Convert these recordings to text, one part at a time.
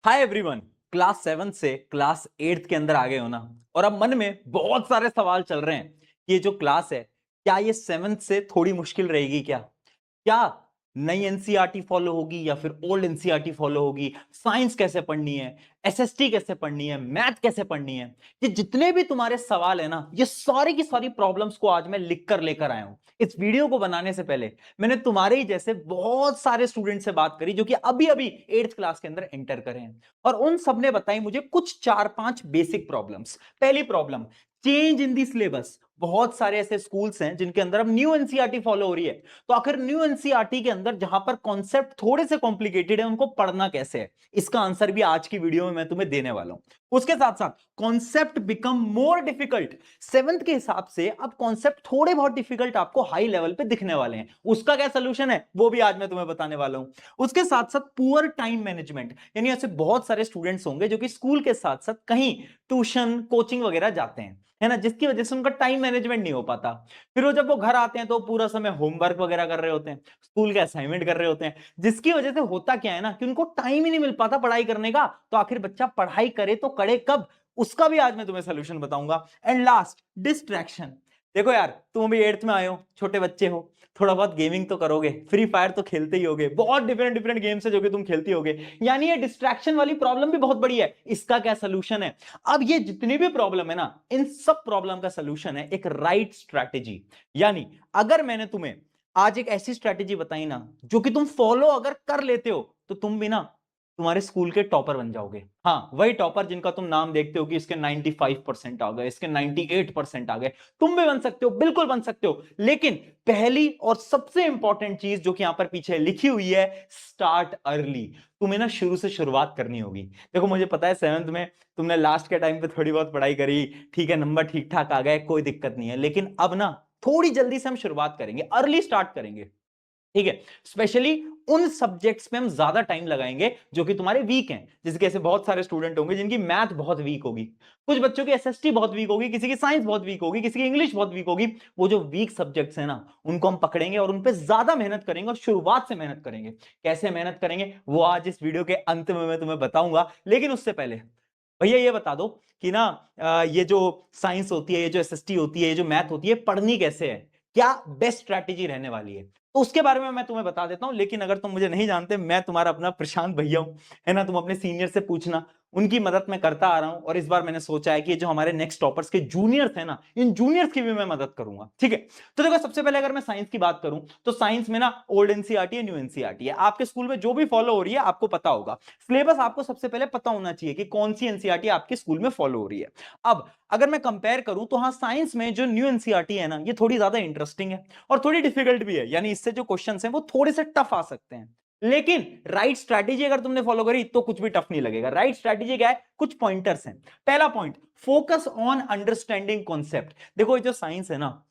Hi everyone. Class 7 से class 8 के अंदर आ गए हो ना। और अब मन में बहुत सारे सवाल चल रहे हैं कि ये जो क्लास है, क्या ये 7th से थोड़ी मुश्किल रहेगी? क्या क्या नई एनसीईआरटी फॉलो होगी या फिर ओल्ड एनसीईआरटी फॉलो होगी? साइंस कैसे पढ़नी है, एसएसटी कैसे पढ़नी है, मैथ कैसे पढ़नी है? ये जितने भी तुम्हारे सवाल है ना, ये सारी की सारी प्रॉब्लम्स को आज मैं लिख कर लेकर आया हूं। इस वीडियो को बनाने से पहले मैंने तुम्हारे ही जैसे बहुत सारे स्टूडेंट से बात करी जो कि अभी अभी 8th क्लास के अंदर एंटर करे हैं, और उन सब ने बताई मुझे कुछ 4-5 बेसिक प्रॉब्लम्स। पहली problem, change in the syllabus. बहुत सारे ऐसे स्कूल्स हैं जिनके अंदर अब न्यू एनसीईआरटी फॉलो हो रही है, तो आखिर न्यू एनसीईआरटी के अंदर जहां पर कॉन्सेप्ट थोड़े से कॉम्प्लिकेटेड है, उनको पढ़ना कैसे है? इसका आंसर भी आज की वीडियो में मैं तुम्हें देने वाला हूं। उसके साथ साथ concept become more difficult. 7th के हिसाब से अब कॉन्सेप्ट थोड़े बहुत डिफिकल्ट आपको हाई लेवल पे दिखने वाले हैं, उसका क्या सोल्यूशन है वो भी आज मैं तुम्हें बताने वाला हूं। उसके साथ साथ पुअर टाइम मैनेजमेंट, यानी ऐसे बहुत सारे स्टूडेंट्स होंगे जो कि स्कूल के साथ साथ कहीं ट्यूशन कोचिंग वगैरह जाते हैं, है ना, जिसकी वजह से उनका टाइम मैनेजमेंट नहीं हो पाता। फिर वो जब वो घर आते हैं तो पूरा समय होमवर्क वगैरह कर रहे होते हैं, स्कूल के असाइनमेंट कर रहे होते हैं, जिसकी वजह से होता क्या है ना कि उनको टाइम ही नहीं मिल पाता पढ़ाई करने का। तो आखिर बच्चा पढ़ाई करे तो करे कब, उसका भी आज मैं तुम्हें सोल्यूशन बताऊंगा। And last, distraction. देखो यार, तुम अभी 8th में आए हो, छोटे बच्चे हो, थोड़ा बहुत गेमिंग तो करोगे, फ्री फायर तो खेलते ही होगे, बहुत डिफरेंट डिफरेंट गेम्स है जो कि तुम खेलती होगे, यानी ये डिस्ट्रैक्शन वाली प्रॉब्लम भी बहुत बड़ी है। इसका क्या सोल्यूशन है? अब ये जितनी भी प्रॉब्लम है ना, इन सब प्रॉब्लम का सोल्यूशन है एक राइट स्ट्रैटेजी। यानी अगर मैंने तुम्हें आज एक ऐसी स्ट्रैटेजी बताई ना जो कि तुम फॉलो अगर कर लेते हो तो तुम भी ना तुम्हारे स्कूल के टॉपर बन जाओगे। हाँ, वही टॉपर जिनका तुम नाम देखते हो कि इसके 95% आ गए, इसके 98% आ गए। तुम भी बन सकते हो, बिल्कुल बन सकते हो, लेकिन पहली और सबसे इंपॉर्टेंट चीज जो कि यहां पर पीछे लिखी हुई है, स्टार्ट अर्ली। तुम्हें ना शुरू से शुरुआत करनी होगी। देखो, मुझे पता है 7th में तुमने लास्ट के टाइम पे थोड़ी बहुत पढ़ाई करी, ठीक है, नंबर ठीक ठाक आ गए, कोई दिक्कत नहीं है, लेकिन अब ना थोड़ी जल्दी से हम शुरुआत करेंगे, अर्ली स्टार्ट करेंगे, ठीक है। स्पेशली उन सब्जेक्ट्स में हम ज्यादा टाइम लगाएंगे जो कि तुम्हारे वीक हैं। जैसे कि ऐसे बहुत सारे स्टूडेंट होंगे जिनकी मैथ बहुत वीक होगी, कुछ बच्चों की एसएसटी बहुत वीक होगी, किसी की साइंस बहुत वीक होगी, किसी की इंग्लिश बहुत वीक होगी। वो जो वीक सब्जेक्ट्स हैं ना, उनको हम पकड़ेंगे और उन पे ज्यादा मेहनत करेंगे और शुरुआत से मेहनत करेंगे। कैसे मेहनत करेंगे वो आज इस वीडियो के अंत में मैं तुम्हें बताऊंगा, लेकिन उससे पहले भैया ये बता दो कि ना ये जो साइंस होती है, ये जो एसएसटी होती है, ये जो मैथ होती है, पढ़नी कैसे है, क्या बेस्ट स्ट्रैटेजी रहने वाली है, तो उसके बारे में मैं तुम्हें बता देता हूं। लेकिन अगर तुम मुझे नहीं जानते, मैं तुम्हारा अपना प्रशांत भैया हूं, है ना, तुम अपने सीनियर से पूछना, उनकी मदद मैं करता आ रहा हूं। और इस बार मैंने सोचा है कि जो हमारे नेक्स्ट टॉपर्स के जूनियर्स हैं ना, इन जूनियर्स की भी मैं मदद करूंगा, ठीक है। तो देखो, सबसे पहले अगर मैं साइंस की बात करूं तो साइंस में ना ओल्ड एनसीईआरटी है, न्यू एनसीईआरटी है। आपके स्कूल में जो भी फॉलो हो रही है आपको पता होगा। सिलेबस आपको सबसे पहले पता होना चाहिए कि कौन सी एनसीईआरटी आपके स्कूल में फॉलो हो रही है। अब अगर मैं कंपेयर करूं तो हाँ, साइंस में जो न्यू एनसीईआरटी है ना, ये थोड़ी ज्यादा इंटरेस्टिंग है और थोड़ी डिफिकल्ट भी है, यानी इससे जो क्वेश्चंस हैं वो थोड़े से टफ आ सकते हैं। लेकिन राइट स्ट्रैटेजी अगर तुमने फॉलो करी तो कुछ भी टफ नहीं लगेगा। राइट स्ट्रैटेजी क्या है? कुछ पॉइंटर्स हैं। पहला point, focus on understanding concept. देखो, ये जो साइंस है ना,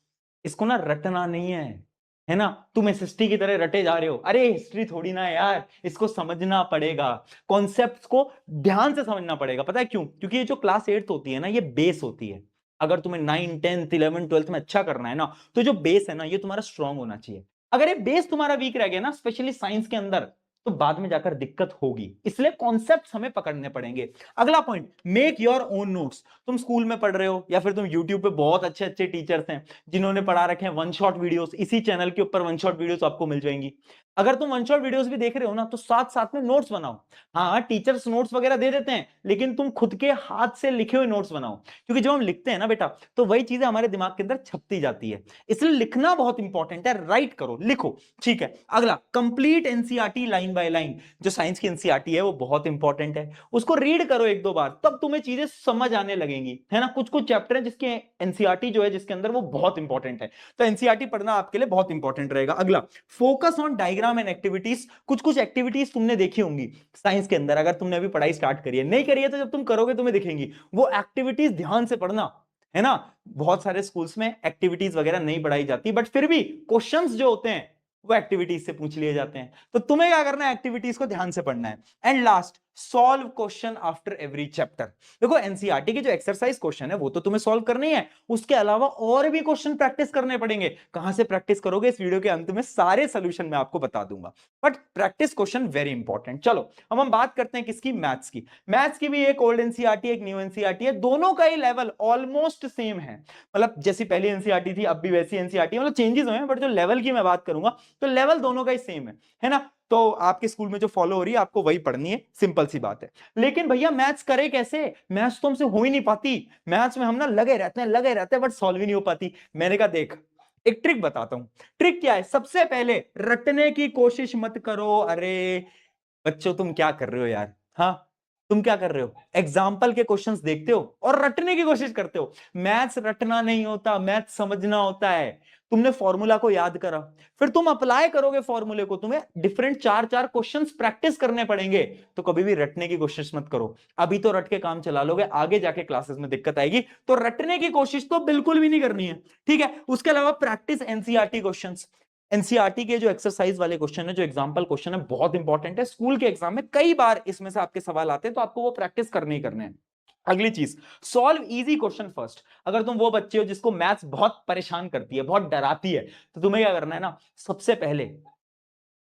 इसको ना रटना नहीं है ना, तुम एसएसटी की तरह रटे जा रहे हो। अरे हिस्ट्री थोड़ी ना है यार, इसको समझना पड़ेगा, कॉन्सेप्ट्स को ध्यान से समझना पड़ेगा। पता है क्यों? क्योंकि ये जो क्लास 8 होती है ना, ये बेस होती है। अगर तुम्हें 9, 10, 11, 12 में अच्छा करना है ना, तो जो बेस है ना, ये तुम्हारा स्ट्रांग होना चाहिए। अगर ये बेस तुम्हारा वीक रह गया ना, स्पेशली साइंस के अंदर, तो बाद में जाकर दिक्कत होगी। इसलिए कॉन्सेप्ट्स हमें पकड़ने पड़ेंगे। अगला point, make your own notes. तुम स्कूल में पढ़ रहे हो या फिर तुम यूट्यूब पे बहुत अच्छे अच्छे टीचर्स हैं जिन्होंने पढ़ा रखे हैं वन शॉट वीडियोस, इसी चैनल के ऊपर वन शॉट वीडियोस आपको मिल जाएंगी। अगर तुम वन शॉट वीडियोस भी देख रहे हो ना, तो साथ साथ में नोट्स बनाओ। हाँ, टीचर्स नोट्स वगैरह दे देते हैं, लेकिन तुम खुद के हाथ से लिखे हुए नोट्स बनाओ, क्योंकि जब हम लिखते हैं ना बेटा, तो वही चीजें हमारे दिमाग के अंदर छपती जाती है। इसलिए लिखना बहुत इंपॉर्टेंट है। राइट करो, लिखो, ठीक है। अगला, complete NCERT line by line. जो साइंस की एनसीईआरटी है वो बहुत इंपॉर्टेंट है, उसको रीड करो 1-2 बार, तब तुम्हें चीजें समझ आने लगेंगी, है ना। कुछ कुछ चैप्टर है जिसके एनसीईआरटी जो है, जिसके अंदर वो बहुत इंपॉर्टेंट है, तो एनसीईआरटी पढ़ना आपके लिए बहुत इंपॉर्टेंट रहेगा। अगला, focus on diagram and activities. कुछ कुछ एक्टिविटीज तुमने देखी होंगी साइंस के अंदर, अगर तुमने अभी पढ़ाई स्टार्ट करी है, नहीं करी है तो जब तुम करोगे तुम्हें दिखेंगी, वो एक्टिविटीज ध्यान से पढ़ना, है ना। बहुत सारे स्कूल्स में एक्टिविटीज वगैरह नहीं पढ़ाई जाती, बट फिर भी क्वेश्चंस जो होते हैं वो एक्टिविटीज से पूछ लिए जाते हैं, तो तुम्हें क्या करना है, एक्टिविटीज को ध्यान से पढ़ना है। And last, solve question after every chapter. देखो एनसीईआरटी के जो एक्सरसाइज क्वेश्चन है वो तो तुम्हें सॉल्व करने ही है, उसके अलावा और भी क्वेश्चन प्रैक्टिस करने पड़ेंगे। कहां से प्रैक्टिस करोगे, इस वीडियो के अंत में सारे सोल्यूशन मैं आपको बता दूंगा, but practice question very important. चलो अब हम बात करते हैं किसकी, मैथ्स की। मैथ्स की भी एक ओल्ड एनसीईआरटी एक न्यू एनसीईआरटी है, दोनों का ही लेवल ऑलमोस्ट सेम है। मतलब जैसी पहली एनसीईआरटी थी अब भी वैसी एनसीईआरटी, मतलब चेंजेस हुए हैं, बट जो लेवल की मैं बात करूंगा तो लेवल दोनों का ही सेम है ना। तो आपके स्कूल में जो फॉलो हो रही है आपको वही पढ़नी है, सिंपल सी बात है। लेकिन भैया मैथ्स करे कैसे, मैथ्स तो हमसे हो ही नहीं पाती, मैथ्स में हम ना लगे रहते हैं बट सॉल्व ही नहीं हो पाती। मैंने कहा देख एक ट्रिक बताता हूं। ट्रिक क्या है, सबसे पहले रटने की कोशिश मत करो। अरे बच्चों तुम क्या कर रहे हो यार, हाँ तुम क्या कर रहे हो, एग्जाम्पल के क्वेश्चंस देखते हो और रटने की कोशिश करते हो। मैथ्स रटना नहीं होता, मैथ्स समझना होता है। तुमने फॉर्मूला को याद करा, फिर तुम अप्लाई करोगे फॉर्मूले को, तुम्हें डिफरेंट चार चार क्वेश्चंस प्रैक्टिस करने पड़ेंगे। तो कभी भी रटने की कोशिश मत करो, अभी तो रट के काम चला लोगे, आगे जाके क्लासेस में दिक्कत आएगी। तो रटने की कोशिश तो बिल्कुल भी नहीं करनी है, ठीक है। उसके अलावा प्रैक्टिस एनसीईआरटी क्वेश्चंस। एनसीईआरटी के जो एक्सरसाइज वाले क्वेश्चन है, जो एग्जांपल क्वेश्चन है, बहुत इंपॉर्टेंट है। स्कूल के एग्जाम में कई बार इसमें से आपके सवाल आते हैं, तो आपको वो प्रैक्टिस करने ही करने हैं। अगली चीज, सॉल्व इजी क्वेश्चन फर्स्ट। अगर तुम वो बच्चे हो जिसको मैथ्स बहुत परेशान करती है, बहुत डराती है, तो तुम्हें क्या करना है ना, सबसे पहले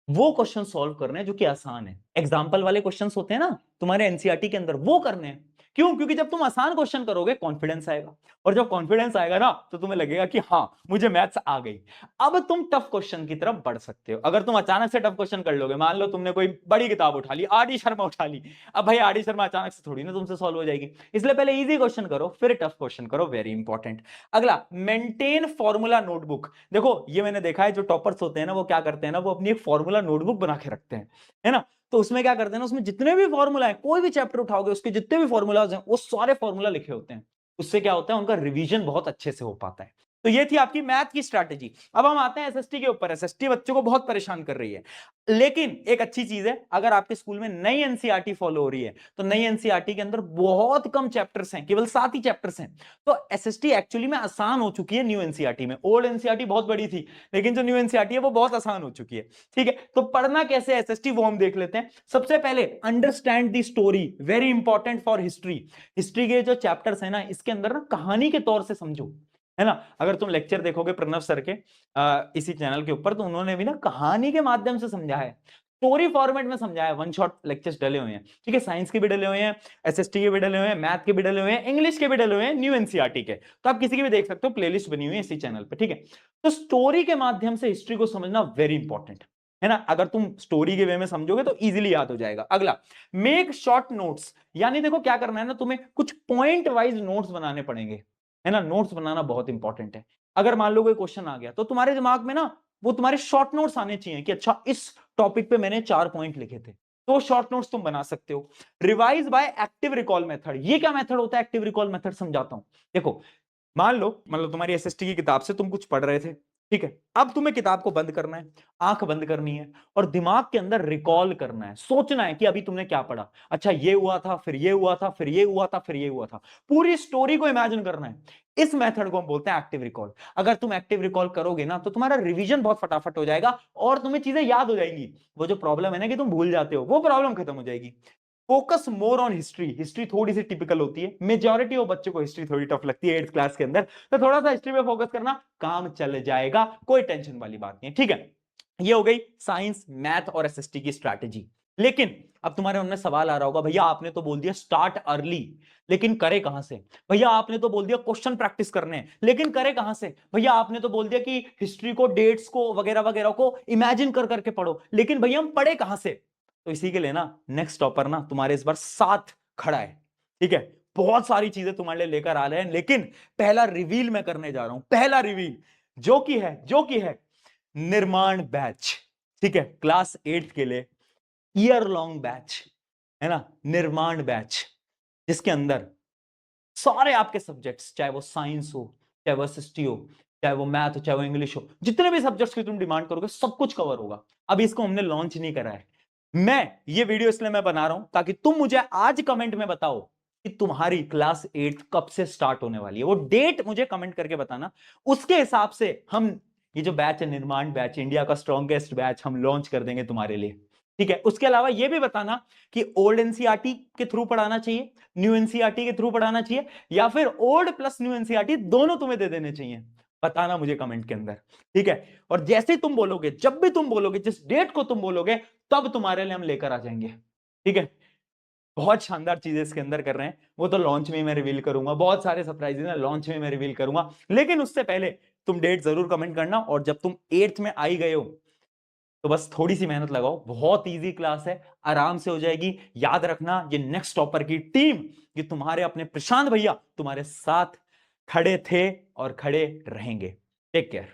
वो क्वेश्चन सॉल्व करने हैं जो कि आसान है। एग्जाम्पल वाले क्वेश्चंस होते हैं ना तुम्हारे एनसीईआरटी के अंदर, वो करने हैं। क्यों, क्योंकि जब तुम आसान क्वेश्चन करोगे कॉन्फिडेंस आएगा, और जब कॉन्फिडेंस आएगा ना तो तुम्हें लगेगा कि हाँ मुझे मैथ्स आ गई। अब तुम टफ क्वेश्चन की तरफ बढ़ सकते हो। अगर तुम अचानक से टफ क्वेश्चन कर लोगे, मान लो तुमने कोई बड़ी किताब उठा ली, आर डी शर्मा उठा ली, अब भाई आर डी शर्मा अचानक से थोड़ी ना तुमसे सॉल्व हो जाएगी। इसलिए पहले इजी क्वेश्चन करो फिर टफ क्वेश्चन करो, वेरी इंपॉर्टेंट। अगला, मेंटेन फॉर्मूला नोटबुक। देखो ये मैंने देखा है, जो टॉपर्स होते हैं ना वो क्या करते हैं ना, वो अपनी एक फॉर्मूला नोटबुक बना के रखते हैं, है ना। तो उसमें क्या करते हैं ना, उसमें जितने भी फॉर्मूला है, कोई भी चैप्टर उठाओगे उसके जितने भी फॉर्मूलाज हैं वो सारे फॉर्मूला लिखे होते हैं। उससे क्या होता है, उनका रिवीजन बहुत अच्छे से हो पाता है। तो ये थी आपकी मैथ की स्ट्रैटेजी। अब हम आते हैं एसएसटी के ऊपर। एसएसटी बच्चों को बहुत परेशान कर रही है, लेकिन एक अच्छी चीज है, अगर आपके स्कूल में नई एनसीईआरटी फॉलो हो रही है तो नई एनसीईआरटी के अंदर बहुत कम चैप्टर्स हैं, केवल 7 ही चैप्टर्स हैं। तो एसएसटी एक्चुअली में आसान हो चुकी है न्यू एनसीईआरटी में। ओल्ड एनसीईआरटी बहुत बड़ी थी, लेकिन जो न्यू एनसीईआरटी है वो बहुत आसान हो चुकी है, ठीक है। तो पढ़ना कैसे एसएसटी वो हम देख लेते हैं। सबसे पहले understand the story, very important for history. History के जो चैप्टर्स है ना, इसके अंदर ना कहानी के तौर से समझो, है ना। अगर तुम लेक्चर देखोगे प्रणव सर के इसी चैनल के ऊपर, तो उन्होंने भी ना कहानी के माध्यम से समझा है, स्टोरी फॉर्मेट में समझाया है। वन शॉट लेक्चर्स डले हुए हैं, ठीक है। साइंस के भी डले हुए हैं, एसएसटी के भी डले हुए हैं, मैथ के भी डले हुए हैं, इंग्लिश के भी डले हुए हैं, न्यू एनसीईआरटी के। तो आप किसी की भी देख सकते हो, प्लेलिस्ट बनी हुई है इसी चैनल पे, ठीक है। तो स्टोरी के माध्यम से हिस्ट्री को समझना वेरी इंपॉर्टेंट है ना। अगर तुम स्टोरी के वे में समझोगे तो इजीली याद हो जाएगा। अगला, मेक शॉर्ट नोट्स। यानी देखो क्या करना है ना, तुम्हें कुछ पॉइंट वाइज नोट्स बनाने पड़ेंगे, है ना। नोट्स बनाना बहुत इंपॉर्टेंट है। अगर मान लो कोई क्वेश्चन आ गया तो तुम्हारे दिमाग में ना वो तुम्हारे शॉर्ट नोट्स आने चाहिए कि अच्छा इस टॉपिक पे मैंने 4 पॉइंट लिखे थे, तो शॉर्ट नोट्स तुम बना सकते हो। Revise by active recall method. ये क्या मेथड होता है एक्टिव रिकॉल मेथड, समझाता हूं। देखो मान लो मतलब तुम्हारी एसएसटी की किताब से तुम कुछ पढ़ रहे थे, ठीक है। अब तुम्हें किताब को बंद करना है, आंख बंद करनी है, और दिमाग के अंदर रिकॉल करना है, सोचना है कि अभी तुमने क्या पढ़ा, अच्छा ये हुआ था, फिर ये हुआ था, फिर ये हुआ था, फिर ये हुआ था। पूरी स्टोरी को इमेजिन करना है। इस मेथड को हम बोलते हैं एक्टिव रिकॉल। अगर तुम एक्टिव रिकॉल करोगे ना तो तुम्हारा रिवीजन बहुत फटाफट हो जाएगा और तुम्हें चीजें याद हो जाएंगी। वो जो प्रॉब्लम है ना कि तुम भूल जाते हो, वो प्रॉब्लम खत्म हो जाएगी। Focus more on history. History थोड़ी सी टिपिकल होती है, मेजॉरिटी ऑफ बच्चों को हिस्ट्री थोड़ी टफ लगती है 8th क्लास के अंदर, तो थोड़ा सा हिस्ट्री पे फोकस करना, काम चल जाएगा, कोई टेंशन वाली बात नहीं है, ठीक है। ये हो गई साइंस, मैथ और एसएसटी की स्ट्रैटेजी। लेकिन अब तुम्हारे मन में सवाल आ रहा होगा, भैया आपने तो बोल दिया स्टार्ट अर्ली, लेकिन करे कहां से। भैया आपने तो बोल दिया क्वेश्चन प्रैक्टिस करने हैं, लेकिन करे कहां से। भैया आपने तो बोल दिया कि हिस्ट्री को, डेट्स को, वगैरह वगैरह को इमेजिन कर करके पढ़ो, लेकिन भैया हम पढ़े कहां से। तो इसी के लिए ना नेक्स्ट टॉपर ना तुम्हारे इस बार साथ खड़ा है, ठीक है। बहुत सारी चीजें तुम्हारे लिए लेकर आ रहे हैं, लेकिन पहला रिवील मैं करने जा रहा हूं, पहला रिवील जो कि है निर्माण बैच, ठीक है। क्लास 8th के लिए ईयर लॉन्ग बैच, है ना, निर्माण बैच, जिसके अंदर सारे आपके सब्जेक्ट्स, चाहे वो साइंस हो, चाहे वो एसएसटी हो, चाहे वो मैथ हो, चाहे वो इंग्लिश हो, जितने भी सब्जेक्ट्स की तुम डिमांड करोगे सब कुछ कवर होगा। अभी इसको हमने लॉन्च नहीं करा है। मैं ये वीडियो इसलिए मैं बना रहा हूं ताकि तुम मुझे आज कमेंट में बताओ कि तुम्हारी क्लास 8th कब से स्टार्ट होने वाली है। वो डेट मुझे कमेंट करके बताना, उसके हिसाब से हम ये जो बैच है निर्माण बैच, इंडिया का स्ट्रॉन्गेस्ट बैच, हम लॉन्च कर देंगे तुम्हारे लिए। ठीक है, उसके अलावा यह भी बताना कि ओल्ड एनसीईआरटी के थ्रू पढ़ाना चाहिए, न्यू एनसीईआरटी के थ्रू पढ़ाना चाहिए, या फिर ओल्ड प्लस न्यू एनसीईआरटी दोनों तुम्हें दे देने चाहिए। बताना मुझे कमेंट के अंदर, ठीक है। और जैसे ही तुम बोलोगे, जब भी तुम बोलोगे, जिस डेट को तुम बोलोगे, तब तुम्हारे लिए हम लेकर आ जाएंगे, ठीक है। बहुत शानदार चीजें इसके अंदर कर रहे हैं, वो तो लॉन्च में मैं रिवील करूंगा, बहुत सारे सरप्राइजेस हैं, लॉन्च में मैं रिवील करूंगा। लेकिन उससे पहले तुम डेट जरूर कमेंट करना, और जब तुम 8th में आई गए हो तो बस थोड़ी सी मेहनत लगाओ, बहुत इजी क्लास है, आराम से हो जाएगी। याद रखना, ये नेक्स्ट टॉपर की टीम, ये तुम्हारे अपने प्रशांत भैया तुम्हारे साथ खड़े थे और खड़े रहेंगे। Take care.